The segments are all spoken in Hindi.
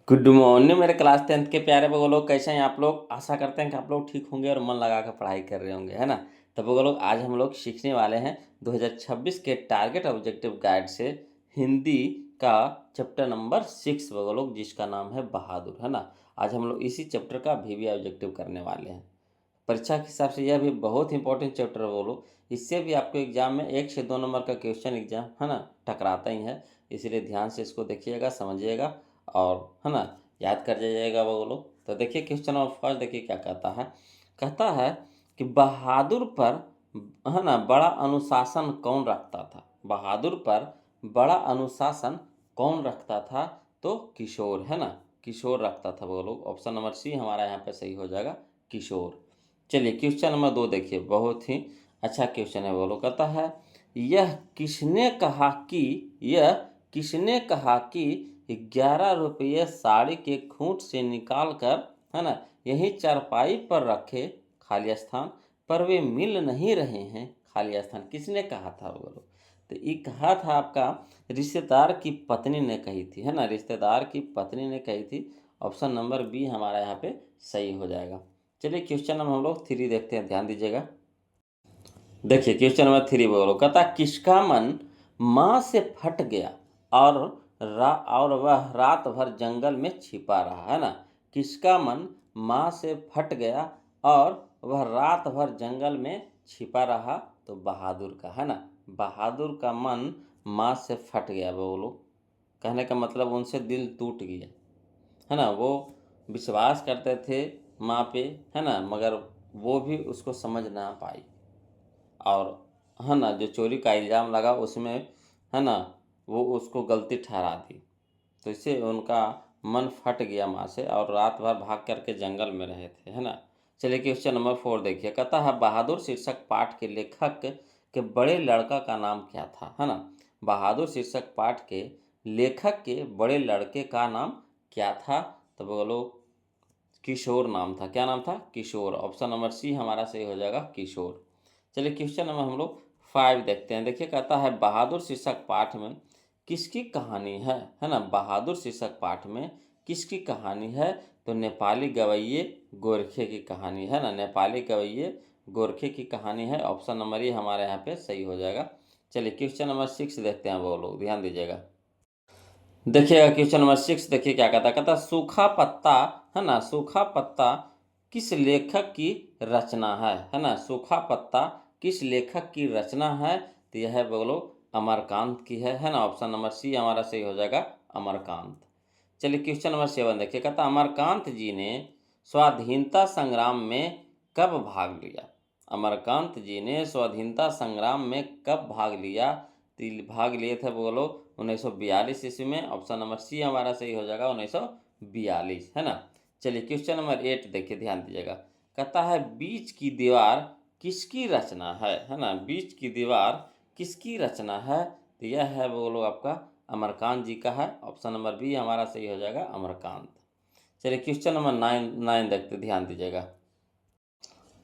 गुड मॉर्निंग मेरे क्लास 10th के प्यारे बगो लोग, कैसे हैं आप लोग। आशा करते हैं कि आप लोग ठीक होंगे और मन लगा कर पढ़ाई कर रहे होंगे, है ना। तो बगो लोग, आज हम लोग सीखने वाले हैं 2026 के टारगेट ऑब्जेक्टिव गाइड से हिंदी का चैप्टर नंबर 6 बगो लोग, जिसका नाम है बहादुर, है ना। आज हम लोग इसी चैप्टर का भी ऑब्जेक्टिव करने वाले हैं। परीक्षा के हिसाब से यह भी बहुत इंपॉर्टेंट चैप्टर है बोलो। इससे भी आपको एग्जाम में 1 से 2 नंबर का क्वेश्चन एग्जाम, है ना, टकराता ही है। इसलिए ध्यान से इसको देखिएगा, समझिएगा और, है ना, याद कर जाइएगा बोलो। तो देखिए क्वेश्चन नंबर फर्स्ट, देखिए क्या कहता है। कहता है कि बहादुर पर, है ना, बड़ा अनुशासन कौन रखता था। बहादुर पर बड़ा अनुशासन कौन रखता था। तो किशोर, है ना, किशोर रखता था बोलो। ऑप्शन नंबर सी हमारा यहाँ पे सही हो जाएगा, किशोर। चलिए क्वेश्चन नंबर 2 देखिए, बहुत ही अच्छा क्वेश्चन है बोलो। कहता है यह किसने कहा कि यह किसने कहा कि 11 रुपये साड़ी के खूंट से निकाल कर, है ना, यही चारपाई पर रखे खाली स्थान पर वे मिल नहीं रहे हैं खाली स्थान। किसने कहा था बोलो। तो ये कहा था आपका रिश्तेदार की पत्नी ने कही थी, है ना, रिश्तेदार की पत्नी ने कही थी। ऑप्शन नंबर बी हमारा यहाँ पे सही हो जाएगा। चलिए क्वेश्चन नंबर हम लोग 3 देखते हैं, ध्यान दीजिएगा। देखिए क्वेश्चन नंबर 3 बोलो। कहता किसका मन माँ से फट गया और और वह रात भर जंगल में छिपा रहा, है ना। किसका मन माँ से फट गया और वह रात भर जंगल में छिपा रहा। तो बहादुर का, है ना, बहादुर का मन माँ से फट गया बोलो। कहने का मतलब उनसे दिल टूट गया, है ना। वो विश्वास करते थे माँ पे, है ना, मगर वो भी उसको समझ ना पाई। और, है ना, जो चोरी का इल्ज़ाम लगा उसमें, है ना, वो उसको गलती ठहरा दी। तो इससे उनका मन फट गया माँ से और रात भर भाग करके जंगल में रहे थे, है ना। चलिए क्वेश्चन नंबर 4 देखिए। कहता है बहादुर शीर्षक पाठ के लेखक के बड़े लड़का का नाम क्या था, है ना। बहादुर शीर्षक पाठ के लेखक के बड़े लड़के का नाम क्या था। तो बोलो किशोर नाम था। क्या नाम था? किशोर। ऑप्शन नंबर सी हमारा सही हो जाएगा, किशोर। चलिए क्वेश्चन नंबर हम लोग 5 देखते हैं। देखिए कहता है बहादुर शीर्षक पाठ में किसकी कहानी है ना। बहादुर शीर्षक पाठ में किसकी कहानी है। तो नेपाली गवैये गोरखे की कहानी, है ना, नेपाली गवैये गोरखे की कहानी है। ऑप्शन नंबर ये हमारे यहाँ पे सही हो जाएगा। चलिए क्वेश्चन नंबर 6 देखते हैं, वो लोग ध्यान दीजिएगा। देखिएगा क्वेश्चन नंबर 6 देखिए क्या कहता है। कहता सूखा पत्ता, है ना, सूखा पत्ता किस लेखक की रचना है ना। सूखा पत्ता किस लेखक की रचना है। तो यह है बोलो अमरकांत की है ना। ऑप्शन नंबर सी हमारा सही हो जाएगा, अमरकांत। चलिए क्वेश्चन नंबर 7 देखिए। कहता अमरकांत जी ने स्वाधीनता संग्राम में कब भाग लिया। अमरकांत जी ने स्वाधीनता संग्राम में कब भाग लिया। तो भाग लिए थे बोलो 1942 ईस्वी में। ऑप्शन नंबर सी हमारा सही हो जाएगा, 1942, है ना। चलिए क्वेश्चन नंबर 8 देखिए, ध्यान दीजिएगा। कहता है बीच की दीवार किसकी रचना है ना। बीच की दीवार किसकी रचना है। तो यह है बोलो आपका अमरकांत जी का है। ऑप्शन नंबर बी हमारा सही हो जाएगा, अमरकांत। चलिए क्वेश्चन नंबर 9 देखते, ध्यान दीजिएगा।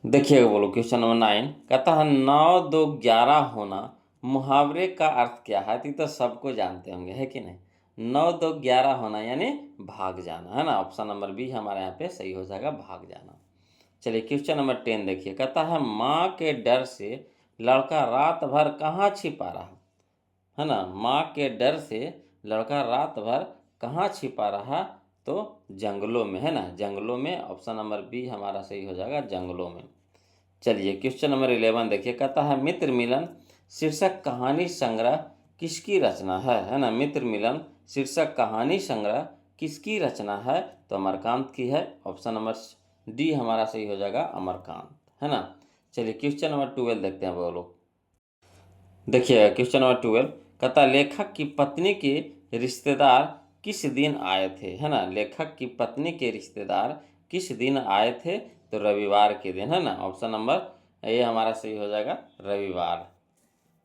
देखिएगा बोलो क्वेश्चन नंबर 9 कहता है 9 2 11 होना मुहावरे का अर्थ क्या है। तो ये तो सबको जानते होंगे, है कि नहीं। 9 2 11 होना यानी भाग जाना, है ना। ऑप्शन नंबर बी हमारे यहाँ पे सही हो जाएगा, भाग जाना। चलिए क्वेश्चन नंबर 10 देखिए। कहता है माँ के डर से लड़का रात भर कहाँ छिपा रहा, है ना। माँ के डर से लड़का रात भर कहाँ छिपा रहा। तो जंगलों में, है ना, जंगलों में। ऑप्शन नंबर बी हमारा सही हो जाएगा, जंगलों में। चलिए क्वेश्चन नंबर 11 देखिए। कहता है मित्र मिलन शीर्षक कहानी संग्रह किसकी रचना है ना। मित्र मिलन शीर्षक कहानी संग्रह किसकी रचना है। तो अमरकांत की है। ऑप्शन नंबर डी हमारा सही हो जाएगा, अमरकांत, है ना। चलिए क्वेश्चन नंबर 12 देखते हैं वो लोग। देखिए क्वेश्चन नंबर 12 कहता लेखक की पत्नी के रिश्तेदार किस दिन आए थे, है ना। लेखक की पत्नी के रिश्तेदार किस दिन आए थे। तो रविवार के दिन, है ना। ऑप्शन नंबर ये हमारा सही हो जाएगा, रविवार।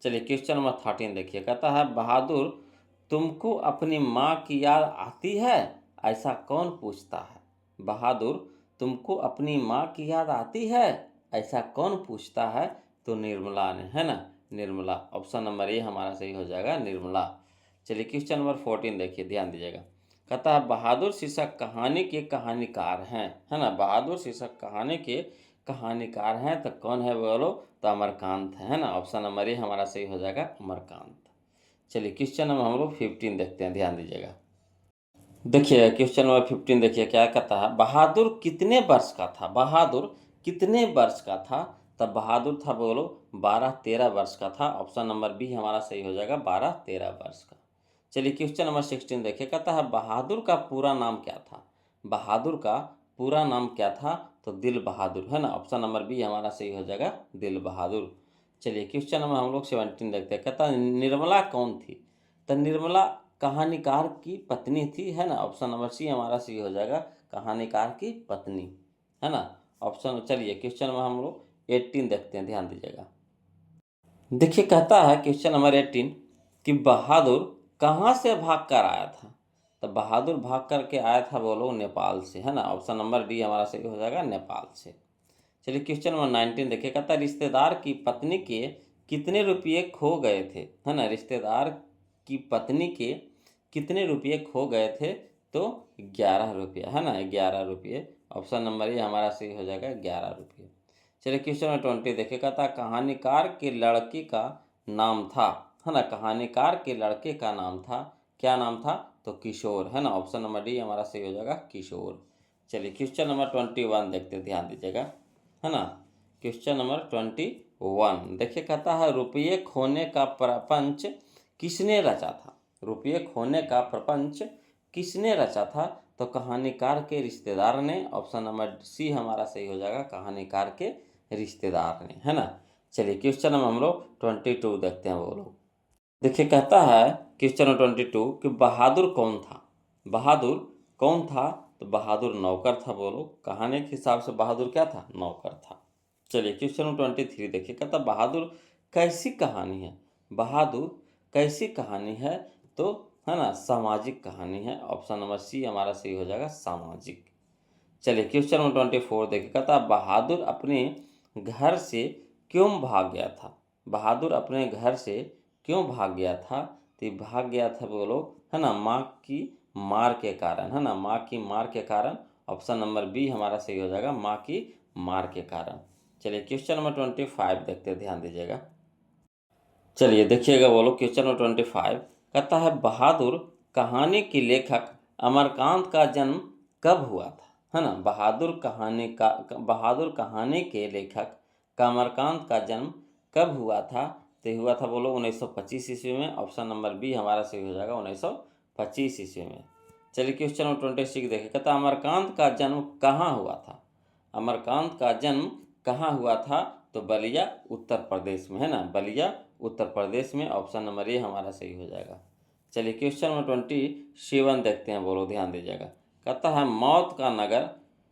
चलिए क्वेश्चन नंबर 13 देखिए। कहता है बहादुर तुमको अपनी माँ की याद आती है, ऐसा कौन पूछता है। बहादुर तुमको अपनी माँ की याद आती है, ऐसा कौन पूछता है। तो निर्मला ने, है ना, निर्मला। ऑप्शन नंबर ए हमारा सही हो जाएगा, निर्मला। चलिए क्वेश्चन नंबर 14 देखिए, ध्यान दीजिएगा। कहता है बहादुर शीर्षक कहानी के कहानीकार हैं, है ना। बहादुर शीर्षक कहानी के कहानीकार हैं तो कौन है बोलो, तो अमरकांत है ना। ऑप्शन नंबर ए हमारा सही हो जाएगा, अमरकांत। चलिए क्वेश्चन नंबर हम लोग 15 देखते हैं, ध्यान दीजिएगा। देखिए क्वेश्चन नंबर 15 देखिए क्या कहता है, बहादुर कितने वर्ष का था। बहादुर कितने वर्ष का था, तब बहादुर था बोलो 12-13 वर्ष का था। ऑप्शन नंबर बी हमारा सही हो जाएगा, 12-13 वर्ष का। चलिए क्वेश्चन नंबर 16 देखिए, कहता है बहादुर का पूरा नाम क्या था। बहादुर का पूरा नाम क्या था, तो दिल बहादुर, है ना। ऑप्शन नंबर बी हमारा सही हो जाएगा, दिल बहादुर। चलिए क्वेश्चन नंबर हम लोग 17 देखते हैं, कहता है निर्मला कौन थी। तो निर्मला कहानीकार की पत्नी थी, है ना। ऑप्शन नंबर सी हमारा सही हो जाएगा, कहानीकार की पत्नी, है ना। ऑप्शन चलिए क्वेश्चन नंबर हम लोग 18 देखते हैं, ध्यान दीजिएगा। देखिए कहता है क्वेश्चन नंबर 18 कि बहादुर कहाँ से भाग कर आया था। तो बहादुर भाग करके आया था बोलो नेपाल से, है ना। ऑप्शन नंबर डी हमारा सही हो जाएगा, नेपाल से। चलिए क्वेश्चन नंबर 19 देखिए, कहता है रिश्तेदार की पत्नी के कितने रुपये खो गए थे, है ना। रिश्तेदार की पत्नी के कितने रुपये खो गए थे, तो 11 रुपये, है ना, 11 रुपये। ऑप्शन नंबर ए हमारा सही हो जाएगा, 11 रुपये। चलिए क्वेश्चन नंबर 20 देखिए, कहता कहानीकार के लड़के का नाम था, है ना। कहानीकार के लड़के का नाम था, क्या नाम था, तो किशोर, है ना। ऑप्शन नंबर डी हमारा सही हो जाएगा, किशोर। चलिए क्वेश्चन नंबर 21 देखते हैं, ध्यान दीजिएगा, है ना। क्वेश्चन नंबर 21 देखिए, कहता है रुपये खोने का प्रपंच किसने रचा था। रुपये खोने का प्रपंच किसने रचा था, तो कहानीकार के रिश्तेदार ने। ऑप्शन नंबर सी हमारा सही हो जाएगा, कहानीकार के रिश्तेदार ने, है ना। चलिए क्वेश्चन नंबर हम लोग 22 देखते हैं, वो लोग देखिए कहता है क्वेश्चन नंबर 22 कि बहादुर कौन था। बहादुर कौन था, तो बहादुर नौकर था, बोलो। कहानी के हिसाब से बहादुर क्या था, नौकर था। चलिए क्वेश्चन नंबर 23 देखिए, कहता बहादुर कैसी कहानी है। बहादुर कैसी कहानी है, तो है ना सामाजिक कहानी है। ऑप्शन नंबर सी हमारा सही हो जाएगा, सामाजिक। चलिए क्वेश्चन नंबर 24 देखिए, कहता बहादुर अपने घर से क्यों भाग गया था। बहादुर अपने घर से क्यों भाग गया था, तो भाग गया था बोलो, है ना, माँ की मार के कारण, है ना, माँ की मार के कारण। ऑप्शन नंबर बी हमारा सही हो जाएगा, माँ की मार के कारण। चलिए क्वेश्चन नंबर 25 देखते हैं, ध्यान दीजिएगा। चलिए देखिएगा, बोलो क्वेश्चन नंबर 25 कहता है बहादुर कहानी की लेखक अमरकांत का जन्म कब हुआ था, है ना। बहादुर कहानी के लेखक का अमरकांत का जन्म कब हुआ था, तो हुआ था बोलो 1925 ईस्वी में। ऑप्शन नंबर बी हमारा सही हो जाएगा, 1925 ईस्वी में। चलिए क्वेश्चन नंबर 26 देखिए, कहता अमरकांत का जन्म कहाँ हुआ था। अमरकांत का जन्म कहाँ हुआ था, तो बलिया उत्तर प्रदेश में, है ना, बलिया उत्तर प्रदेश में। ऑप्शन नंबर ए हमारा सही हो जाएगा। चलिए क्वेश्चन नंबर 27 देखते हैं, बोलो ध्यान दीजिएगा। कहता है मौत का नगर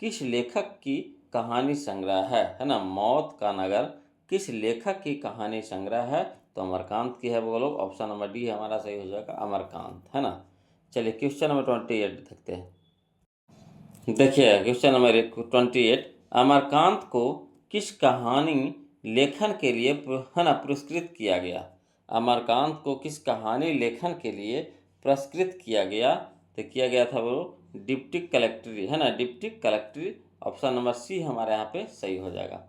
किस लेखक की कहानी संग्रह है ना। मौत का नगर किस लेखक की कहानी संग्रह है, तो अमरकांत की है, बोलो। ऑप्शन नंबर डी हमारा सही हो जाएगा, अमरकांत, है ना। चलिए क्वेश्चन नंबर 28 देखते हैं। देखिए क्वेश्चन नंबर 28, अमरकांत को किस कहानी लेखन के लिए है ना पुरस्कृत किया गया। अमरकांत को किस कहानी लेखन के लिए पुरस्कृत किया गया, तो किया गया था वो डिप्टी कलेक्ट्री, है ना, डिप्टी कलेक्ट्री। ऑप्शन नंबर सी हमारे यहाँ पे सही हो जाएगा।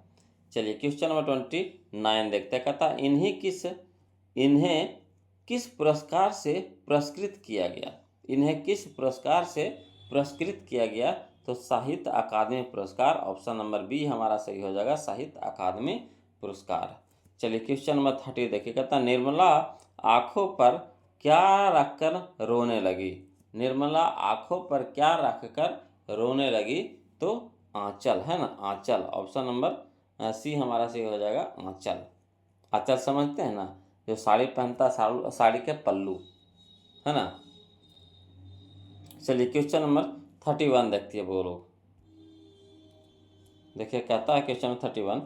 चलिए क्वेश्चन नंबर 29 देखते हैं, कहता इन्हें किस पुरस्कार से पुरस्कृत किया गया। इन्हें किस पुरस्कार से पुरस्कृत किया गया, तो साहित्य अकादमी पुरस्कार। ऑप्शन नंबर बी हमारा सही हो जाएगा, साहित्य अकादमी पुरस्कार। चलिए क्वेश्चन नंबर 30 देखिए, कहता निर्मला आँखों पर क्या रखकर रोने लगी। निर्मला आँखों पर क्या रखकर रोने लगी, तो आंचल, है ना, आंचल। ऑप्शन नंबर सी हमारा सही हो जाएगा, आंचल। आंचल समझते हैं ना, जो साड़ी पहनता, साड़ी के पल्लू, है ना। चलिए क्वेश्चन नंबर 31 देखती है, बोलो। देखिए कहता है क्वेश्चन नंबर 31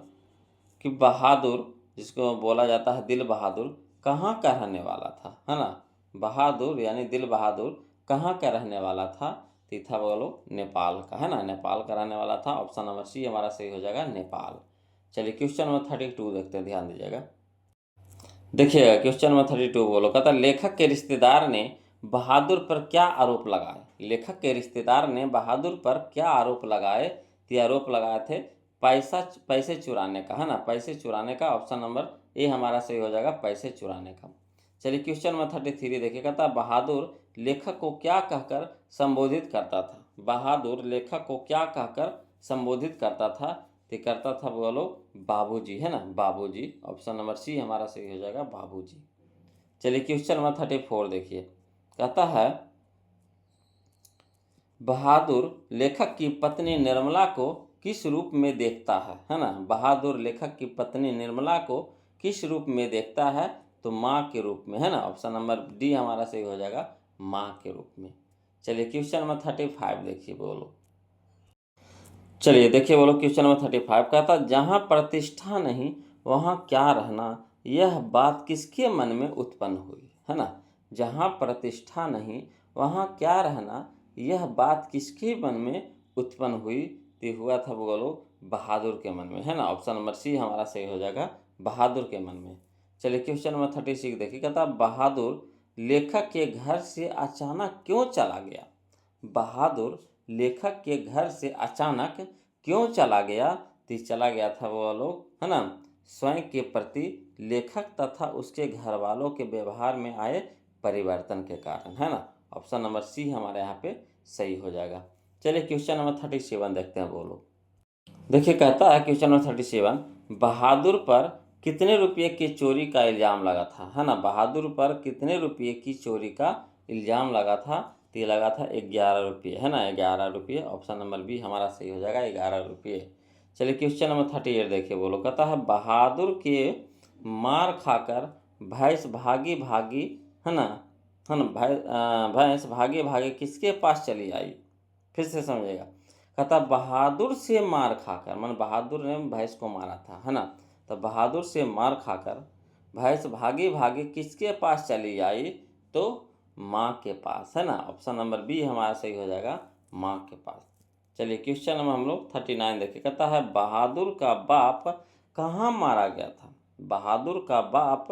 कि बहादुर, जिसको बोला जाता है दिल बहादुर, कहाँ का रहने वाला था, है ना। बहादुर यानी दिल बहादुर कहाँ का रहने वाला था, तो था बोलो नेपाल का, है ना, नेपाल का रहने वाला था। ऑप्शन नंबर सी हमारा सही हो जाएगा, नेपाल। चलिए क्वेश्चन नंबर 32 देखते हैं, ध्यान दीजिएगा। देखिएगा क्वेश्चन नंबर 32 बोलो, कहता लेखक के रिश्तेदार ने बहादुर पर क्या आरोप लगाए? लेखक के रिश्तेदार ने बहादुर पर क्या आरोप लगाए? तो आरोप लगाए थे पैसे चुराने का, है ना, पैसे चुराने का। ऑप्शन नंबर ए हमारा सही हो जाएगा, पैसे चुराने का। चलिए क्वेश्चन नंबर 33 देखिएगा। था बहादुर लेखक को क्या कहकर संबोधित करता था? बहादुर लेखक को क्या कहकर संबोधित करता था? तो करता था बोलो बाबूजी, है ना, बाबूजी। ऑप्शन नंबर सी हमारा सही हो जाएगा, बाबूजी। चलिए क्वेश्चन नंबर 34 देखिए। कहता है बहादुर लेखक की पत्नी निर्मला को किस रूप में देखता है ना। बहादुर लेखक की पत्नी निर्मला को किस रूप में देखता है? तो माँ के रूप में, है ना। ऑप्शन नंबर डी हमारा सही हो जाएगा, माँ के रूप में। चलिए क्वेश्चन नंबर 35 देखिए बोलो। चलिए देखिए बोलो क्वेश्चन नंबर 35 कहता जहाँ प्रतिष्ठा नहीं वहाँ क्या रहना, यह बात किसके मन में उत्पन्न हुई, है ना। जहाँ प्रतिष्ठा नहीं वहाँ क्या रहना, यह बात किसके मन में उत्पन्न हुई? तो हुआ था बोलो बहादुर के मन में, है ना। ऑप्शन नंबर सी हमारा सही हो जाएगा, बहादुर के मन में। चलिए क्वेश्चन नंबर 36 देखिए। कहता बहादुर लेखक के घर से अचानक क्यों चला गया? बहादुर लेखक के घर से अचानक क्यों चला गया? तो चला गया था वो लोग, है ना, स्वयं के प्रति लेखक तथा उसके घर वालों के व्यवहार में आए परिवर्तन के कारण, है ना। ऑप्शन नंबर सी हमारे यहाँ पे सही हो जाएगा। चलिए क्वेश्चन नंबर 37 देखते हैं बोलो। देखिए कहता है क्वेश्चन नंबर 37 बहादुर पर कितने रुपये की चोरी का इल्ज़ाम लगा था, है ना। बहादुर पर कितने रुपये की चोरी का इल्ज़ाम लगा था? तो ये लगा था 11 रुपये, है ना, 11 रुपये। ऑप्शन नंबर बी हमारा सही हो जाएगा, 11 रुपये। चलिए क्वेश्चन नंबर 38 देखिए बोलो। कहता है बहादुर के मार खाकर भैंस भागी भागी, है ना, भैंस भागे भागे किसके पास चली आई? फिर से समझेगा। कहता बहादुर से मार खाकर, मन बहादुर ने भैंस को मारा था, है ना। तो बहादुर से मार खाकर भैंस भागी भागी किसके पास चली आई? तो माँ के पास, है ना। ऑप्शन नंबर बी हमारा सही हो जाएगा, माँ के पास। चलिए क्वेश्चन नंबर हम लोग 39 देखिए। कहता है बहादुर का बाप कहाँ मारा गया था? बहादुर का बाप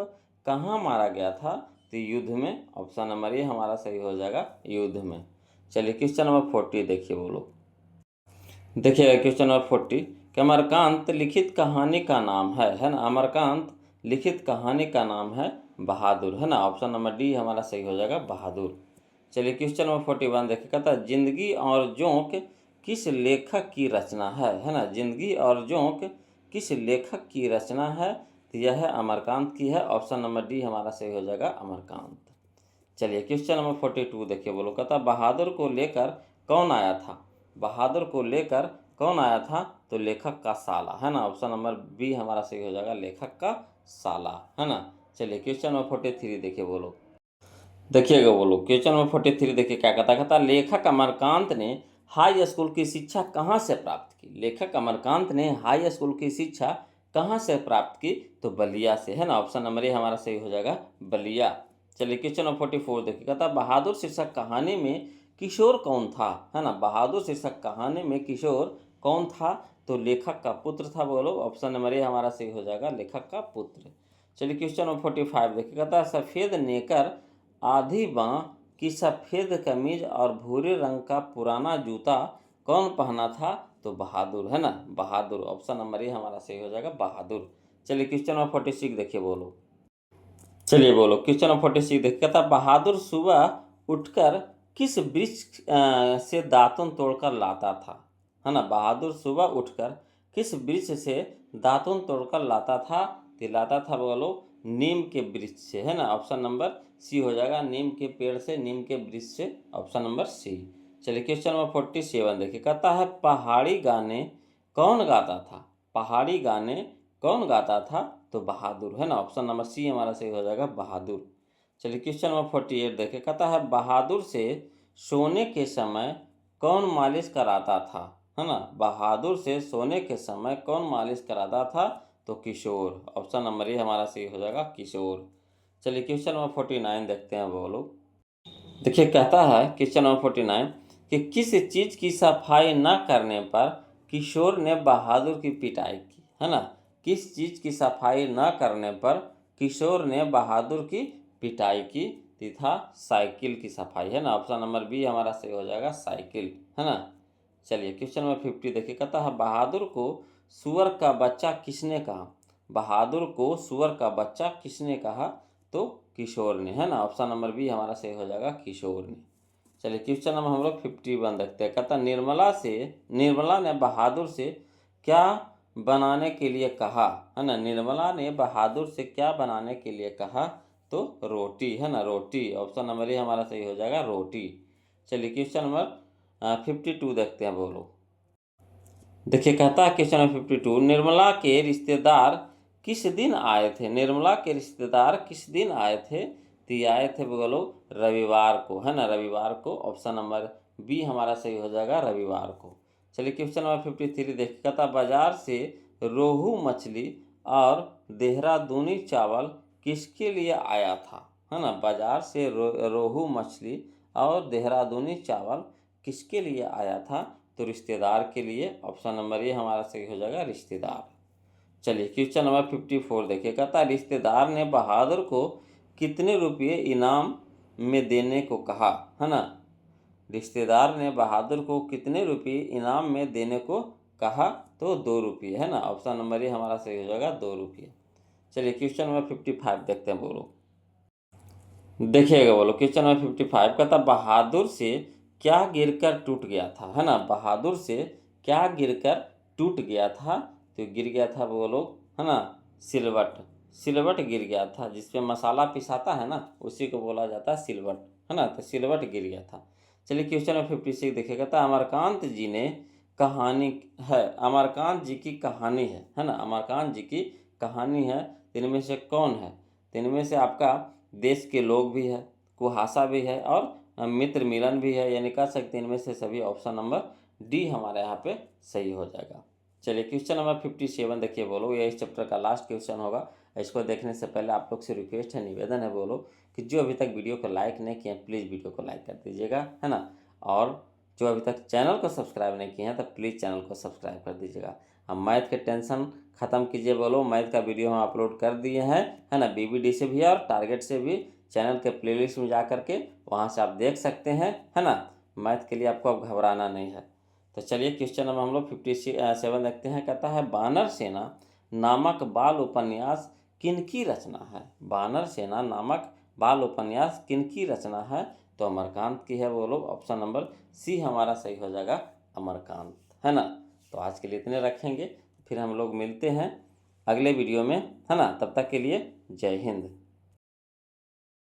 कहाँ मारा गया था? तो युद्ध में। ऑप्शन नंबर ए हमारा सही हो जाएगा, युद्ध में। चलिए क्वेश्चन नंबर 40 देखिए बोलो। देखिएगा क्वेश्चन नंबर 40 कि अमरकांत लिखित कहानी का नाम है ना। अमरकांत लिखित कहानी का नाम है बहादुर, है ना। ऑप्शन नंबर डी हमारा सही हो जाएगा, बहादुर। चलिए क्वेश्चन नंबर 41 देखिए। कहता है जिंदगी और जोंक किस लेखक की रचना है ना। जिंदगी और जोंक किस लेखक की रचना है? तो यह है अमरकांत की है। ऑप्शन नंबर डी हमारा सही हो जाएगा, अमरकांत। चलिए क्वेश्चन नंबर 42 देखिए बोलो। कहता बहादुर को लेकर कौन आया था? बहादुर को लेकर कौन आया था? तो लेखक का साला, है ना। ऑप्शन नंबर बी हमारा सही हो जाएगा, लेखक का साला, है ना। चलिए क्वेश्चन नंबर 43 देखिए बोलो। देखिएगा बोलो क्वेश्चन नंबर 43 देखिए क्या कहता लेखक अमरकांत ने हाई स्कूल की शिक्षा कहाँ से प्राप्त की? लेखक अमरकांत ने हाई स्कूल की शिक्षा कहाँ से प्राप्त की? तो बलिया से, है ना। ऑप्शन नंबर ए हमारा सही हो जाएगा, बलिया। चलिए क्वेश्चन नंबर 44 देखिए। कहता बहादुर शीर्षक कहानी में किशोर कौन था, है ना। बहादुर शीर्षक कहानी में किशोर कौन था? तो लेखक का पुत्र था बोलो। ऑप्शन नंबर ए हमारा सही हो जाएगा, लेखक का पुत्र। चलिए क्वेश्चन नंबर 45 देखिए। कहता सफ़ेद नेकर आधी बाँ की सफ़ेद कमीज और भूरे रंग का पुराना जूता कौन पहना था? तो बहादुर, है ना, बहादुर। ऑप्शन नंबर ए हमारा सही हो जाएगा, बहादुर। चलिए क्वेश्चन नंबर 46 देखिए बोलो। चलिए बोलो क्वेश्चन नंबर 46 देखिए। कहता बहादुर सुबह उठकर किस वृक्ष से दातुन तोड़कर लाता था, है ना। बहादुर सुबह उठकर किस वृक्ष से दातुन तोड़कर लाता था? लाता था बोलो नीम के वृक्ष से, है ना। ऑप्शन नंबर सी हो जाएगा, नीम के पेड़ से, नीम के वृक्ष से। Option number C. चलिए क्वेश्चन नंबर 47 देखिए। कहता है पहाड़ी गाने कौन गाता था? पहाड़ी गाने कौन गाता था? तो बहादुर, है ना। ऑप्शन नंबर सी हमारा सही हो जाएगा, बहादुर। चलिए क्वेश्चन नंबर 48 देखिए। कहता है बहादुर से सोने के समय कौन मालिश कराता था, है ना। बहादुर से सोने के समय कौन मालिश कराता था? तो किशोर। ऑप्शन नंबर ए हमारा सही हो जाएगा, किशोर। चलिए क्वेश्चन नंबर 49 देखते हैं वो लोग। देखिए कहता है क्वेश्चन नंबर 49 कि किस चीज़ की सफाई न करने पर किशोर ने बहादुर की पिटाई की, है ना। किस चीज़ की सफाई न करने पर किशोर ने बहादुर की पिटाई की? तो था साइकिल की सफाई, है ना। ऑप्शन नंबर बी हमारा सही हो जाएगा साइकिल, है ना। चलिए क्वेश्चन नंबर 50 देखिए, कहता है बहादुर को सुअर का बच्चा किसने कहा। बहादुर को सुअर का बच्चा किसने कहा, तो किशोर ने, है ना। ऑप्शन नंबर बी हमारा सही हो जाएगा किशोर ने। चलिए क्वेश्चन नंबर हम लोग 51 देखते हैं, कहता निर्मला ने बहादुर से क्या बनाने के लिए कहा, है ना। निर्मला ने बहादुर से क्या बनाने के लिए कहा, तो रोटी, है ना, रोटी। ऑप्शन नंबर ए हमारा सही हो जाएगा रोटी। चलिए क्वेश्चन नंबर 52 देखते हैं, बोलो। देखिए कहता है क्वेश्चन नंबर 52, निर्मला के रिश्तेदार किस दिन आए थे। निर्मला के रिश्तेदार किस दिन आए थे, तो ये आए थे बोलो रविवार को, है ना, रविवार को। ऑप्शन नंबर बी हमारा सही हो जाएगा रविवार को। चलिए क्वेश्चन नंबर 53 देखिए, कहता बाजार से रोहू मछली और देहरादूनी चावल किसके लिए आया था, है ना। बाजार से रोहू मछली और देहरादूनी चावल किसके लिए आया था, तो रिश्तेदार के लिए। ऑप्शन नंबर ए हमारा सही हो जाएगा रिश्तेदार। चलिए क्वेश्चन नंबर 54 देखिए, कहता है रिश्तेदार ने बहादुर को कितने रुपये इनाम में देने को कहा, है ना। रिश्तेदार ने बहादुर को कितने रुपये इनाम में देने को कहा, तो 2 रुपये, है ना। ऑप्शन नंबर ए हमारा सही हो जाएगा 2 रुपये। चलिए क्वेश्चन नंबर 55 देखते हैं, बोलो। देखिएगा बोलो क्वेश्चन नंबर 55, कहता बहादुर से क्या गिरकर टूट गया था, है ना। बहादुर से क्या गिरकर टूट गया था, तो गिर गया था बोलो, है ना, सिलवट। सिलवट गिर गया था, जिसपे मसाला पिसाता है ना, उसी को बोला जाता है सिलवट, है ना। तो सिलवट गिर गया था। चलिए क्वेश्चन नंबर 56 देखिएगा, था अमरकांत जी ने कहानी है, अमरकांत जी की कहानी है ना। अमरकांत जी की कहानी है, इनमें से कौन है, तो इनमें से आपका देश के लोग भी है, कुहासा भी है और मित्र मिलन भी है, यानी कह सकते हैं इनमें से सभी। ऑप्शन नंबर डी हमारे यहाँ पे सही हो जाएगा। चलिए क्वेश्चन नंबर 57 देखिए, बोलो। ये इस चैप्टर का लास्ट क्वेश्चन होगा। इसको देखने से पहले आप लोग से रिक्वेस्ट है, निवेदन है, बोलो कि जो अभी तक वीडियो को लाइक नहीं किए प्लीज़ वीडियो को लाइक कर दीजिएगा, है ना। और जो अभी तक चैनल को सब्सक्राइब नहीं किए हैं तो प्लीज़ चैनल को सब्सक्राइब कर दीजिएगा। हम मैथ के टेंशन ख़त्म कीजिए, बोलो। मैथ का वीडियो हम अपलोड कर दिए हैं, है ना, बीबीडी से भी और टारगेट से भी। चैनल के प्लेलिस्ट में जा करके वहाँ से आप देख सकते हैं, है ना। मैथ के लिए आपको अब घबराना नहीं है। तो चलिए क्वेश्चन नंबर हम लोग 57 देखते हैं, कहता है बानर सेना नामक बाल उपन्यास किनकी रचना है। बानर सेना नामक बाल उपन्यास किनकी रचना है, तो अमरकांत की है, बोलो। ऑप्शन नंबर सी हमारा सही हो जाएगा अमरकांत, है ना। तो आज के लिए इतने रखेंगे, फिर हम लोग मिलते हैं अगले वीडियो में, है ना। तब तक के लिए जय हिंद।